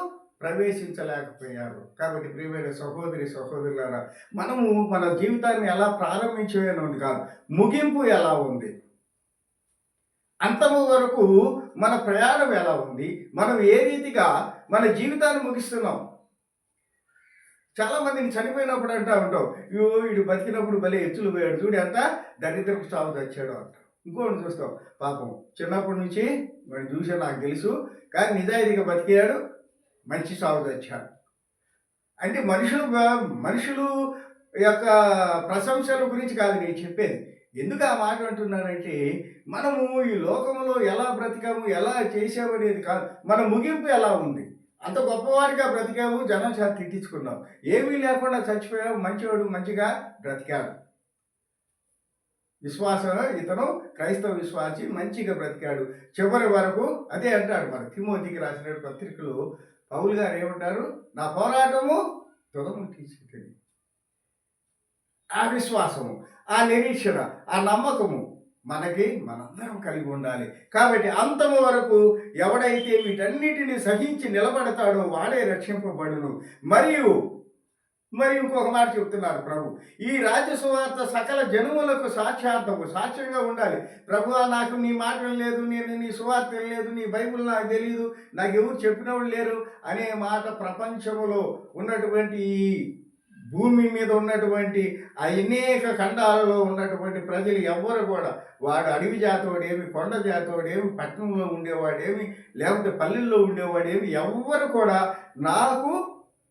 ప్రవేశించలేకపోయారు. కాబట్టి ప్రియమైన సహోదరి సహోదరులారా, మనము మన జీవితాన్ని ఎలా ప్రారంభించేది కాదు, ముగింపు ఎలా ఉంది, అంతము వరకు మన ప్రయాణం ఎలా ఉంది, మనం ఏ రీతిగా మన జీవితాన్ని ముగిస్తున్నాం. చాలా మందిని చనిపోయినప్పుడు అంటూ ఉంటాం, వీడు బతికినప్పుడు భలే ఎత్తులు పోయాడు, చూడు ఎంత దరిద్రపు చావు తెచ్చాడు అంట. ఇంకోటి చూస్తాం, పాపం చిన్నప్పటి నుంచి వాడిని చూసా నాకు తెలుసు, కానీ నిజాయితీగా బతికాడు, మంచి సాగు తెచ్చాడు. అంటే మనుషులు యొక్క ప్రశంసల గురించి కాదు నేను చెప్పేది. ఎందుకు ఆ మాట అంటున్నానంటే, మనము ఈ లోకంలో ఎలా బ్రతికాము, ఎలా చేసాము అనేది కాదు, మన ముగింపు ఎలా ఉంది. అంత గొప్పవాడిగా బ్రతికాము, జనం చేత తిట్టించుకున్నాం, ఏమీ లేకుండా చచ్చిపోయాము, మంచివాడు మంచిగా బ్రతికాడు. విశ్వాసం, ఇతను క్రైస్తవ విశ్వాసి మంచిగా బ్రతికాడు చివరి వరకు. అదే అంటాడు మన తిమోతికి రాసిన పత్రికలో పౌలు గారు ఏమంటారు? నా పోరాటము తుదము తీసుకుంటుంది. ఆ విశ్వాసము, ఆ నిరీక్షణ, ఆ నమ్మకము మనందరం కలిగి ఉండాలి. కాబట్టి అంతము వరకు ఎవడైతే వీటన్నిటిని సహించి నిలబడతాడో వాడే రక్షింపబడును. మరియు ఇంకొక మాట చెప్తున్నారు ప్రభు, ఈ రాజ్య సువార్త సకల జనములకు సాక్ష్యంగా ఉండాలి. ప్రభువా, నాకు నీ మాట లేదు, నేను నీ సువార్త లేదు, నీ బైబిల్ నాకు తెలియదు, నాకు ఎవరు చెప్పినవాళ్ళు లేరు అనే మాట ప్రపంచంలో ఉన్నటువంటి ఈ భూమి మీద ఉన్నటువంటి అనేక ఖండాలలో ఉన్నటువంటి ప్రజలు ఎవ్వరు కూడా, వాడు అడవి జాతవాడేమి, కొండ జాతవాడేమి, పట్టణంలో ఉండేవాడేమి, లేకపోతే పల్లెల్లో ఉండేవాడేమి, ఎవ్వరు కూడా నాకు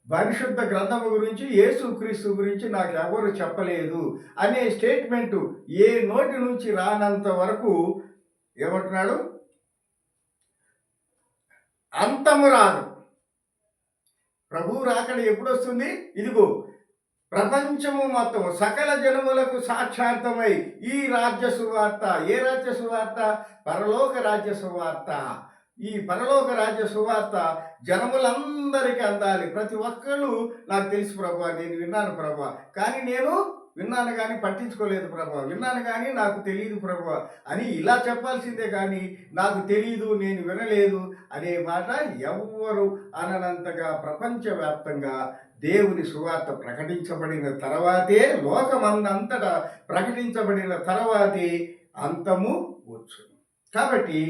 పరిశుద్ధ గ్రంథము గురించి, యేసుక్రీస్తు గురించి నాకు ఎవరు చెప్పలేదు అనే స్టేట్మెంటు ఏ నోటి నుంచి రానంత వరకు ఏమంటున్నాడు? అంతము రాదు. ప్రభువు రాకడ ఎప్పుడు వస్తుంది? ఇదిగో ప్రపంచము మొత్తం సకల జనములకు సాక్షార్థమై ఈ రాజ్య సువార్త. ఏ రాజ్య సువార్త? పరలోక రాజ్య సువార్త. ఈ పరలోక రాజ్య సువార్త జనములందరికీ అందాలి. ప్రతి ఒక్కళ్ళు నాకు తెలుసు ప్రభువా, నేను విన్నాను ప్రభువా, కానీ నేను విన్నాను కానీ పట్టించుకోలేదు ప్రభువా, విన్నాను కానీ నాకు తెలియదు ప్రభువా అని ఇలా చెప్పాల్సిందే. కానీ నాకు తెలియదు, నేను వినలేదు అనే మాట ఎవ్వరు అననంతగా ప్రపంచవ్యాప్తంగా దేవుని సువార్త ప్రకటించబడిన తర్వాతే, లోకమందంతటా ప్రకటించబడిన తర్వాతే అంతము వచ్చు. కాబట్టి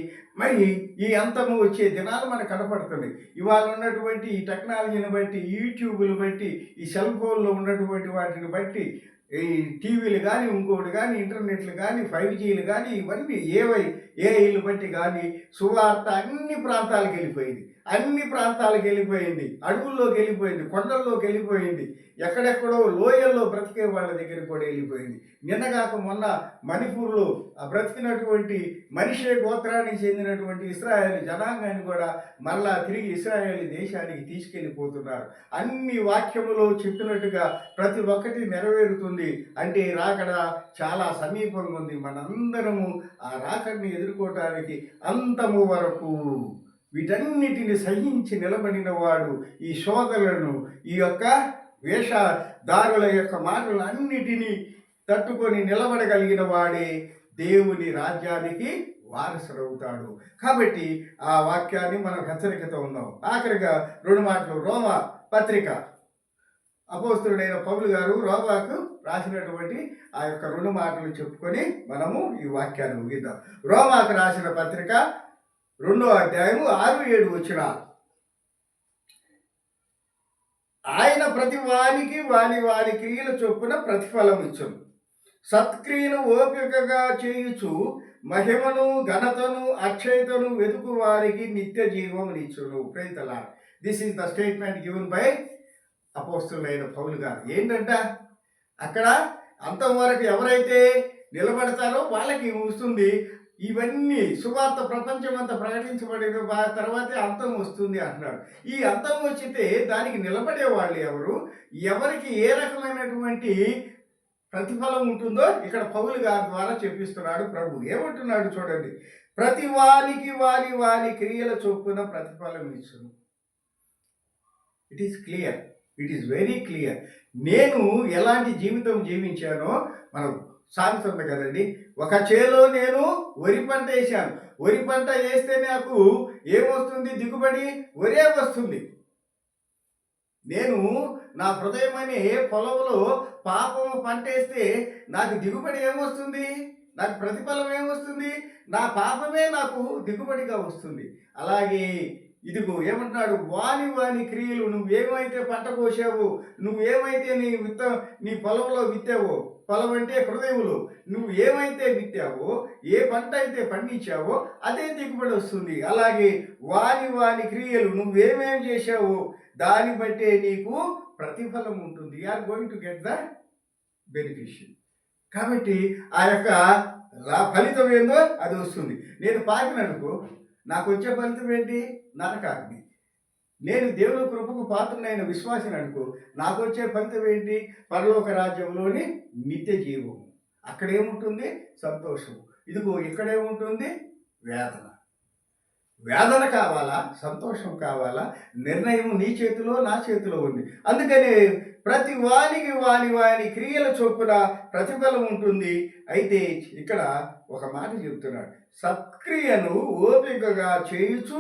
మరి ఈ అంతము వచ్చే దినాలు మనకు కనపడుతున్నాయి. ఇవాళ ఉన్నటువంటి ఈ టెక్నాలజీని బట్టి, యూట్యూబ్‌లు బట్టి, ఈ సెల్ ఫోన్‌లో ఉన్నటువంటి వాటిని బట్టి, ఈ టీవీలు కానీ, ఇంకోటి కానీ, ఇంటర్నెట్లు కానీ, 5Gలు కానీ, ఇవన్నీ ఏఐలు బట్టి కానీ సువార్త అన్ని ప్రాంతాలకు వెళ్ళిపోయింది. అన్ని ప్రాంతాలకు వెళ్ళిపోయింది. అడవుల్లోకి వెళ్ళిపోయింది, కొండల్లోకి వెళ్ళిపోయింది, ఎక్కడెక్కడో లోయల్లో బ్రతికే వాళ్ళ దగ్గరికి కూడా వెళ్ళిపోయింది. నిన్నగాక మొన్న మణిపూర్లో బ్రతికినటువంటి మనిషే గోత్రానికి చెందినటువంటి ఇశ్రాయేలు జనాంగాన్ని కూడా మళ్ళా తిరిగి ఇశ్రాయేలు దేశానికి తీసుకెళ్ళిపోతున్నారు. అన్ని వాక్యములో చెప్పినట్టుగా ప్రతి ఒక్కటి నెరవేరుతుంది. అంటే రాకడ చాలా సమీపంగా ఉంది. మనందరము ఆ రాకడిని ఎదుర్కోవటానికి అంతము వరకు వీటన్నిటిని సహించి నిలబడిన వాడు ఈ శోధనలను, ఈ యొక్క వేషధారుల యొక్క మాటలన్నిటినీ తట్టుకొని నిలబడగలిగిన వాడే దేవుని రాజ్యానికి వారసుడవుతాడు. కాబట్టి ఆ వాక్యాన్ని మనం హెచ్చరికతో ఉన్నాం. ఆఖరిగా 2 మాటలు. రోమా పత్రిక అపోస్తలుడైన పౌలు గారు రోమాకు రాసినటువంటి ఆ యొక్క 2 మాటలు చెప్పుకొని మనము ఈ వాక్యాన్ని ముగిద్దాం. రోమాకు రాసిన పత్రిక 2వ అధ్యాయము 6-7 వచనాలు. ఆయన ప్రతి వానికి వాని క్రియల చొప్పున ప్రతిఫలం ఇచ్చును. సత్క్రియను ఓపికగా చేయుచు మహిమను, ఘనతను, అక్షయతను వెతుకు వారికి నిత్య జీవమునిచ్చును. Praise the lord. This is the statement given by అపోస్తలుడైన పౌలు గారు. ఏంటంట అక్కడ అంతవరకు ఎవరైతే నిలబడతారో వాళ్ళకి వస్తుంది. ఇవన్నీ సువార్త ప్రపంచమంతా ప్రకటించబడిన తర్వాతే అంతం వస్తుంది అంటున్నాడు. ఈ అంతం వచ్చితే దానికి నిలబడే వాళ్ళు ఎవరు, ఎవరికి ఏ రకమైనటువంటి ప్రతిఫలం ఉంటుందో ఇక్కడ పౌలు గారి ద్వారా చెప్పిస్తున్నాడు ప్రభు. ఏమంటున్నాడు చూడండి. ప్రతి వానికి వాని క్రియల చొప్పున ప్రతిఫలం ఇచ్చును. It is clear, it is very clear. నేను ఎలాంటి జీవితం జీవించానో మనం సాగుతుంది కదండి. ఒక చేలో నేను వరి పంట వేసాను. వరి పంట వేస్తే నాకు ఏమొస్తుంది? దిగుబడి వరే వస్తుంది. నేను నా హృదయం అనే పొలంలో పాపము పంట వేస్తే నాకు దిగుబడి ఏమొస్తుంది? నాకు ప్రతిఫలం ఏమొస్తుంది? నా పాపమే నాకు దిగుబడిగా వస్తుంది. అలాగే ఇదిగో ఏమంటున్నాడు, వాని క్రియలు, నువ్వేమైతే పంట కోసావో, నువ్వేమైతే నీ పొలంలో విత్తావో, పొలం అంటే హృదయంలో నువ్వు ఏమైతే విత్తావో, ఏ పంట అయితే పండించావో అదే దిగుబడి వస్తుంది. అలాగే వాని క్రియలు, నువ్వేమేమి చేశావో దాన్ని బట్టే నీకు ప్రతిఫలం ఉంటుంది. You are going to get the beneficial. కాబట్టి ఆ యొక్క ఫలితం ఏందో అది వస్తుంది. నేను పాకిననుకో నాకు వచ్చే ఫలితం ఏంటి? నరకాగ్ని. నేను దేవుని కృపకు పాత్రనైన విశ్వాసిని అనుకో, నాకు వచ్చే ఫలితం ఏంటి? పరలోక రాజ్యంలోని నిత్య జీవము. అక్కడేముంటుంది? సంతోషము. ఇదిగో ఇక్కడేముంటుంది? వేదన. వేదన కావాలా? సంతోషం కావాలా? నిర్ణయం నీ చేతిలో, నా చేతిలో ఉంది. అందుకని ప్రతి వానికి వాని క్రియల చొప్పున ప్రతిఫలం ఉంటుంది. అయితే ఇక్కడ ఒక మాట చెప్తున్నాడు, సత్క్రియను ఓపికగా చేయుచు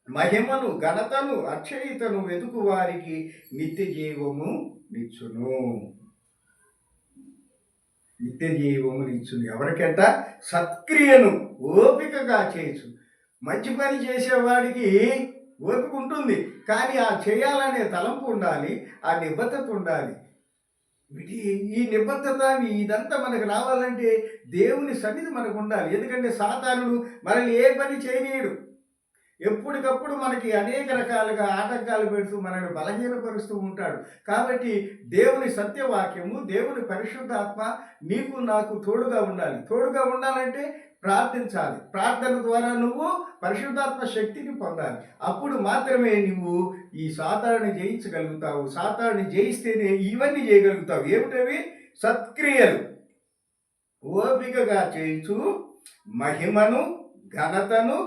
మహిమను, ఘనతను, అక్షయతను వెతుకు వారికి నిత్య జీవము నిచ్చును. నిత్య జీవము నిచ్చును. ఎవరికంట? సత్క్రియను ఓపికగా చేయొచ్చు. మంచి పని చేసేవాడికి ఓపిక ఉంటుంది, కానీ ఆ చేయాలనే తలంపు ఉండాలి, ఆ నిబద్ధత ఉండాలి. ఈ నిబద్ధత ఇదంతా మనకు రావాలంటే దేవుని సన్నిధి మనకు ఉండాలి. ఎందుకంటే సాతానుడు మనల్ని ఏ పని చేయనీయడు. ఎప్పటికప్పుడు మనకి అనేక రకాలుగా ఆటంకాలు పెడుతూ మనల్ని బలహీనపరుస్తూ ఉంటాడు. కాబట్టి దేవుని సత్యవాక్యము, దేవుని పరిశుద్ధాత్మ నీకు నాకు తోడుగా ఉండాలి. తోడుగా ఉండాలంటే ప్రార్థించాలి. ప్రార్థన ద్వారా నువ్వు పరిశుద్ధాత్మ శక్తిని పొందాలి. అప్పుడు మాత్రమే నువ్వు ఈ సాతాన్ని జయించగలుగుతావు. సాతాన్ని జయిస్తేనే ఇవన్నీ చేయగలుగుతావు. ఏమిటవి? సత్క్రియలు ఓపికగా చేయించు మహిమను, ఘనతను,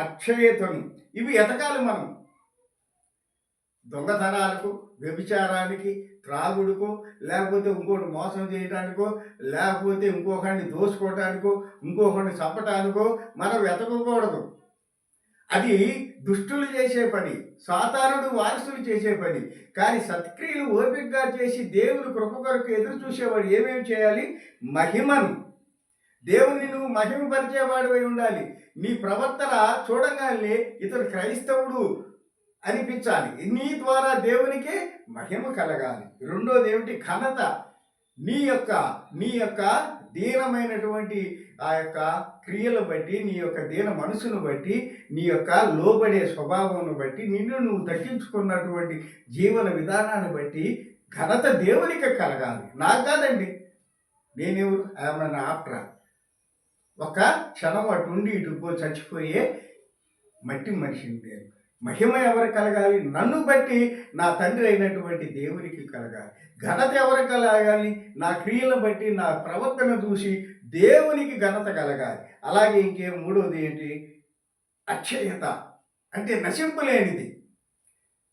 అక్షయతను. ఇవి ఎతకాలి మనం. దొంగతనాలకు, వ్యభిచారానికి, త్రాగుడుకో, లేకపోతే ఇంకోటి మోసం చేయడానికో, లేకపోతే ఇంకొకరిని దోసుకోవడానికో, ఇంకొకరిని చంపటానికో మనం వెతకకూడదు. అది దుష్టులు చేసే పని, సాతానుడు వారసులు చేసే పని. కానీ సత్క్రియలు ఓపికగా చేసి దేవుని కృప కొరకు ఎదురు చూసేవాడు ఏమేమి చేయాలి? మహిమను, దేవుని నువ్వు మహిమపరిచేవాడివై ఉండాలి. నీ ప్రవర్తన చూడగానే ఇతడు క్రైస్తవుడు అనిపించాలి. నీ ద్వారా దేవునికి మహిమ కలగాలి. రెండోది ఏమిటి? ఘనత. నీ యొక్క దీనమైనటువంటి ఆ యొక్క క్రియలు బట్టి, నీ యొక్క దీన మనసును బట్టి, నీ యొక్క లోబడే స్వభావం బట్టి, నిన్ను నువ్వు తగ్గించుకున్నటువంటి జీవన విధానాన్ని బట్టి ఘనత దేవునికి కలగాలి. నాకు కాదండి. నేనెవరు? ఏమన్నా ఆఫ్టర్ ఒక క్షణం అటు ఉండి ఇటు చచ్చిపోయే మట్టి మనిషిని నేను. మహిమ ఎవరు కలగాలి? నన్ను బట్టి నా తండ్రి అయినటువంటి దేవునికి కలగాలి. ఘనత ఎవరు కలగాలి? నా క్రియలను బట్టి, నా ప్రవర్తన చూసి దేవునికి ఘనత కలగాలి. అలాగే ఇంకేం మూడోది ఏంటి? అక్షయత అంటే నశింపు లేనిది.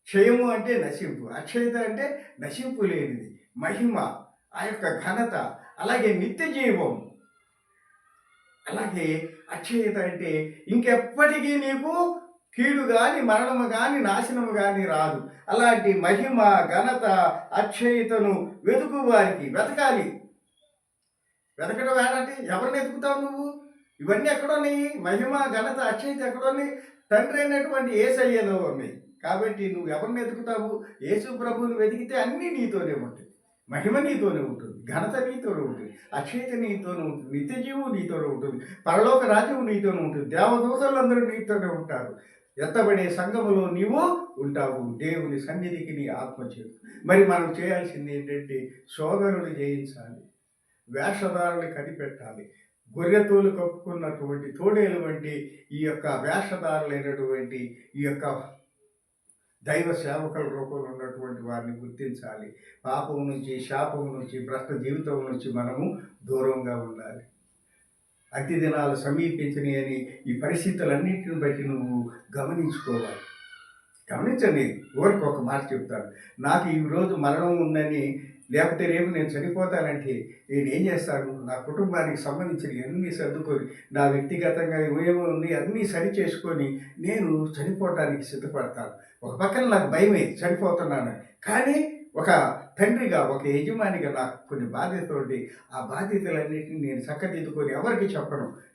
క్షయము అంటే నశింపు, అక్షయత అంటే నశింపు లేనిది. మహిమ, ఆ యొక్క ఘనత, అలాగే నిత్య జీవం. అలాగే అక్షయత అంటే ఇంకెప్పటికీ నీకు కీడు కానీ, మరణము కానీ, నాశనము కానీ రాదు. అలాంటి మహిమ, ఘనత, అక్షయతను వారికి వెతకాలి. వెతకడం ఏంటంటే ఎవరిని వెతుకుతావు నువ్వు? ఇవన్నీ ఎక్కడున్నాయి? మహిమ, ఘనత, అక్షయత ఎక్కడున్నాయి? తండ్రి అయినటువంటి యేసయ్యలో ఉన్నాయి. కాబట్టి నువ్వు ఎవరిని వెతుకుతావు? యేసు ప్రభువుని వెతికితే అన్నీ నీతోనే ఉంటాయి. మహిమ నీతోనే ఉంటుంది, ఘనత నీతోనే ఉంటుంది, అక్షయత నీతోనే ఉంటుంది, నిత్యజీవు నీతోనే ఉంటుంది, పరలోక రాజ్యము నీతోనే ఉంటుంది, దేవదూతలందరూ నీతోనే ఉంటారు. ఎత్తబడే సంఘములో నీవు ఉంటావు. దేవుని సన్నిధికి నీ ఆత్మ చేరు. మరి మనం చేయాల్సింది ఏంటంటే సోదరుని జయించాలి, వేషధారుని కనిపెట్టాలి. గొర్రెతోలు కప్పుకున్నటువంటి తోడేలు వంటి ఈ యొక్క వేషధారులైనటువంటి ఈ యొక్క దైవ సేవకుల రూపంలో ఉన్నటువంటి వారిని గుర్తించాలి. పాపం నుంచి, శాపం నుంచి, భ్రష్ట జీవితం నుంచి మనము దూరంగా ఉండాలి. అతి దినాలు సమీపించని అని ఈ పరిస్థితులన్నింటిని బట్టి నువ్వు గమనించుకోవాలి. గమనించండి. ఊరికి ఒక మాట చెప్తాను. నాకు ఈరోజు మరణం ఉందని, లేకపోతే రేపు నేను చనిపోతానంటే నేనేం చేస్తాను? నా కుటుంబానికి సంబంధించిన అన్నీ సర్దుకొని, నా వ్యక్తిగతంగా ఏమేమో ఉంది అన్నీ సరి చేసుకొని నేను చనిపోవటానికి సిద్ధపడతాను. ఒక పక్కన నాకు భయమే, చనిపోతున్నాను. కానీ ఒక తండ్రిగా, ఒక యజమానిగా నాకు కొన్ని బాధ్యతలు ఉంటాయి. ఆ బాధ్యతలన్నింటినీ నేను చక్కదిద్దుకొని ఎవరికి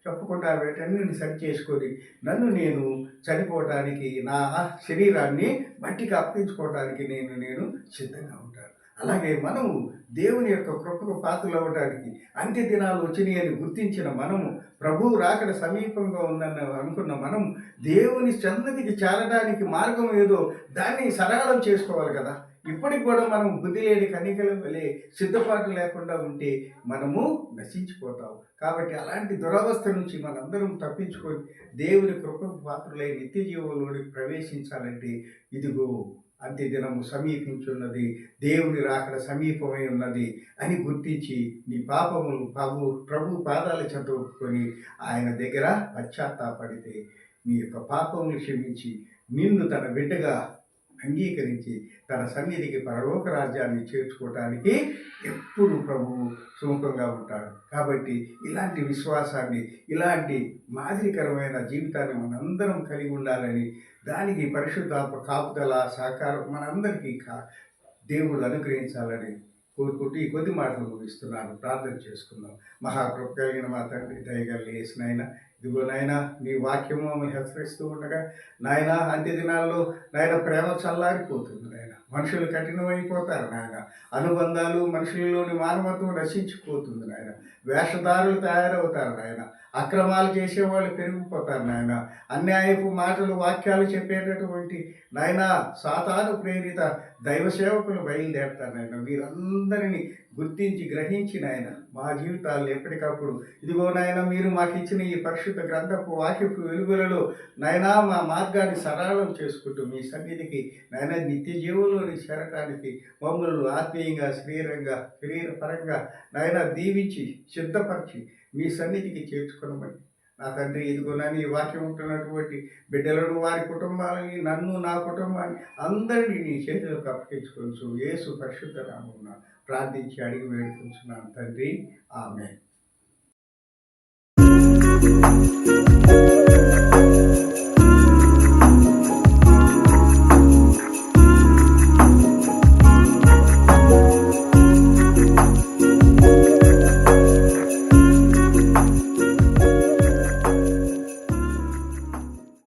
చెప్పకుండా వీటన్నిటిని సరి చేసుకొని నన్ను నేను చనిపోవటానికి, నా శరీరాన్ని మట్టికి అప్పగించుకోవడానికి నేను సిద్ధంగా ఉంటాను. అలాగే మనము దేవుని యొక్క కృపకు పాత్రలు అవ్వడానికి, అంత్య దినాలు వచ్చినాయి అని గుర్తించిన మనము, ప్రభువు రాకడ సమీపంగా ఉందని అనుకున్న మనం దేవుని సన్నిధికి చేరడానికి మార్గం ఏదో దాన్ని సరళం చేసుకోవాలి కదా. ఇప్పటికి కూడా మనం బుద్ధి లేని కనికల వలె సిద్ధపాటు లేకుండా ఉంటే మనము నశించిపోతాం. కాబట్టి అలాంటి దురవస్థ నుంచి మనందరం తప్పించుకొని దేవుని కృపకు పాత్రలై నిత్య జీవంలోనికి ప్రవేశించాలంటే ఇదిగో అంత్య దినము సమీపించున్నది, దేవుని రాకడ సమీపమై ఉన్నది అని గుర్తించి నీ పాపములు ప్రభు పాదాల చెంత ఒప్పుకొని ఆయన దగ్గర పశ్చాత్తాపడితే నీ యొక్క పాపములు క్షమించి నిన్ను తన బిడ్డగా అంగీకరించి తన సన్నిధికి పరలోక రాజ్యాన్ని చేర్చుకోవటానికి ఎప్పుడు ప్రభువు సుముఖంగా ఉంటాడు. కాబట్టి ఇలాంటి విశ్వాసాన్ని, ఇలాంటి మాదిరికరమైన జీవితాన్ని మనందరం కలిగి ఉండాలని, దానికి పరిశుద్ధాత్మ కాపుదల సహకారం మనందరికీ దేవుడు అనుగ్రహించాలని కోరుకుంటూ ఈ కొద్ది మాటలు ముగిస్తున్నాను. ప్రార్థన చేసుకుందాం. మహాకృప కలిగిన మా తండ్రి, దయగల యేసు నాయన, ఇదిగో నాయన నీ వాక్యము మమ్మల్ని హెచ్చరిస్తూ ఉండగా నాయన అంత్య దినాల్లో నాయన ప్రేమ చల్లారిపోతుంది నాయన, మనుషులు కఠినమైపోతారు నాయన, అనుబంధాలు మనుషులలోని మానవత్వం నశించిపోతుంది నాయన, వేషధారులు తయారవుతారు నాయన, అక్రమాలు చేసేవాళ్ళు పెరిగిపోతారు నాయన, అన్యాయపు మాటలు వాక్యాలు చెప్పేటటువంటి నాయన సాతాను ప్రేరిత దైవ సేవకులు బయలుదేరుతారు నాయన. వీరందరినీ గుర్తించి గ్రహించి నాయన మా జీవితాలు ఎప్పటికప్పుడు ఇదిగో నాయన మీరు మాకు ఇచ్చిన ఈ పరిశుద్ధ గ్రంథపు వాక్యపు వెలుగులలో నాయన మా మార్గాన్ని సరళం చేసుకుంటూ మీ సన్నిధికి నాయన నిత్య జీవులోని చేరటానికి మమ్మల్ని ఆత్మీయంగా, శరీరపరంగా నాయన దీవించి సిద్ధపరిచి మీ సన్నిధికి చేర్చుకునమని నా తండ్రి, ఇదిగోనని ఈ వాక్యం ఉంటున్నటువంటి బిడ్డలను, వారి కుటుంబాలని, నన్ను, నా కుటుంబాన్ని అందరినీ నీ చేతులకు అప్పగించుకోవచ్చు. యేసు పరిశుద్ధ నామమున ప్రార్థించి అడిగి వేడుకుంటున్నాను తండ్రి. ఆమేన్.